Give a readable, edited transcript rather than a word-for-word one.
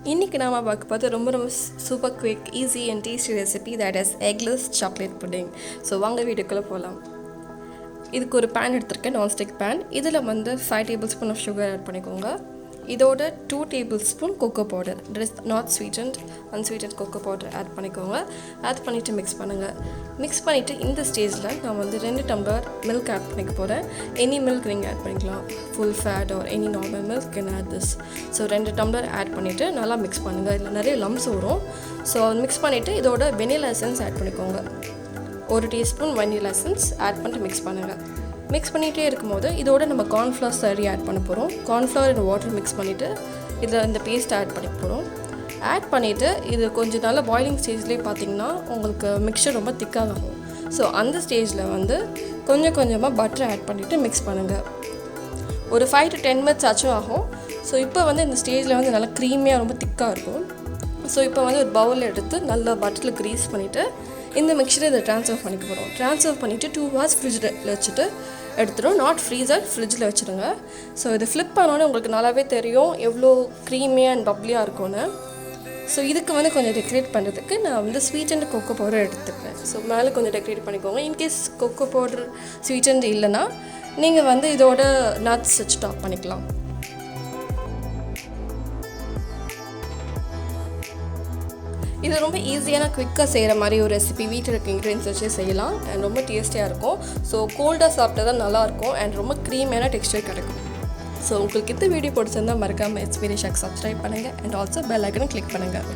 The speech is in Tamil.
இன்றைக்கி நாம் பார்க்க பார்த்து ரொம்ப super quick easy and tasty recipe that is eggless chocolate pudding. So வாங்க வீடியோக்குள்ளே போகலாம். இதுக்கு ஒரு பேன் எடுத்திருக்கேன், நான்ஸ்டிக் பேன். இதில் 5 tablespoon of sugar add பண்ணிக்கோங்க. இதோட 2 tablespoon cocoa powder, not sweetened unsweetened cocoa powder add பண்ணிக்கோங்க. ஆட் பண்ணிவிட்டு மிக்ஸ் பண்ணுங்கள். மிக்ஸ் பண்ணிவிட்டு இந்த ஸ்டேஜில் நான் 2 டம்ளர் மில்க் ஆட் பண்ணிக்க போகிறேன். எனி மில்க் நீங்கள் ஆட் பண்ணிக்கலாம், full fat or any normal milk can add this. So 2 tumbler add பண்ணிவிட்டு நல்லா மிக்ஸ் பண்ணுங்கள். இதில் நிறைய லம்ஸ் வரும். ஸோ மிக்ஸ் பண்ணிவிட்டு இதோட வெனிலா எசன்ஸ் ஆட் பண்ணிக்கோங்க. 1 டீஸ்பூன் வெனிலா எசன்ஸ் ஆட் பண்ணிட்டு மிக்ஸ் பண்ணுங்கள். மிக்ஸ் பண்ணிகிட்டே இருக்கும்போது இதோட நம்ம கார்ன்ஃப்ளவர் ஸ்லரி ஆட் பண்ண போகிறோம். கார்ன்ஃப்ளவர் அண்ட் வாட்டர் மிக்ஸ் பண்ணிவிட்டு இதில் இந்த பேஸ்ட் ஆட் பண்ணி போகிறோம். ஆட் பண்ணிவிட்டு இது கொஞ்சம் நல்லா பாயிலிங் ஸ்டேஜ்லேயே பார்த்திங்கன்னா உங்களுக்கு மிக்சர் ரொம்ப திக்காகும். ஸோ அந்த ஸ்டேஜில் கொஞ்சம் கொஞ்சமாக பட்டர் ஆட் பண்ணிவிட்டு மிக்ஸ் பண்ணுங்கள். ஒரு 5 to 10 minutes ஆச்சும் ஆகும். ஸோ இப்போ இந்த ஸ்டேஜில் நல்லா க்ரீமியாக ரொம்ப திக்காக இருக்கும். ஸோ இப்போ ஒரு பவுலில் எடுத்து நல்லா பட்டரில் க்ரீஸ் பண்ணிவிட்டு இந்த மிக்சரை இதை ட்ரான்ஸ்ஃபர் பண்ணிக்க போகிறோம். ட்ரான்ஸ்ஃபர் பண்ணிவிட்டு 2 hours ஃப்ரிட்ஜில் வச்சுட்டு எடுத்துடும். நாட் ஃப்ரீசர், ஃப்ரிட்ஜில் வச்சுருங்க. ஸோ இதை ஃப்ளிப் பண்ணோன்னே உங்களுக்கு நல்லாவே தெரியும் எவ்வளோ க்ரீமியாக அண்ட் பப்ளியாக இருக்கும்னு. ஸோ இதுக்கு கொஞ்சம் டெக்கரேட் பண்ணுறதுக்கு நான் ஸ்வீட் அண்ட் கொக்கோ பவுடர் எடுத்துக்கிறேன். ஸோ மேலே கொஞ்சம் டெக்கரேட் பண்ணிக்கோங்க. In case cocoa powder sweet and இல்லைன்னா நீங்கள் இதோட நட்ஸ் வச்சு டாப் பண்ணிக்கலாம். இது ரொம்ப ஈஸியான குவிக்காக செய்கிற மாதிரி ஒரு ரெசிபி. வீட்டில் இருக்க இன்க்ரீடியன்ஸ் வச்சு செய்யலாம் அண்ட் ரொம்ப டேஸ்டியாக இருக்கும். ஸோ கோல்டாக சாப்பிட்டா தான் நல்லாயிருக்கும் அண்ட் ரொம்ப க்ரீமியான டெக்ஸ்டர் கிடைக்கும். ஸோ உங்களுக்கு இந்த வீடியோ பிடிச்சிருந்தால் மறக்காமல் எஸ்பிரி ஷாக் சப்ஸ்கிரைப் பண்ணுங்கள் அண்ட் ஆல்சோ பெல் ஐக்கனை கிளிக் பண்ணுங்கள்.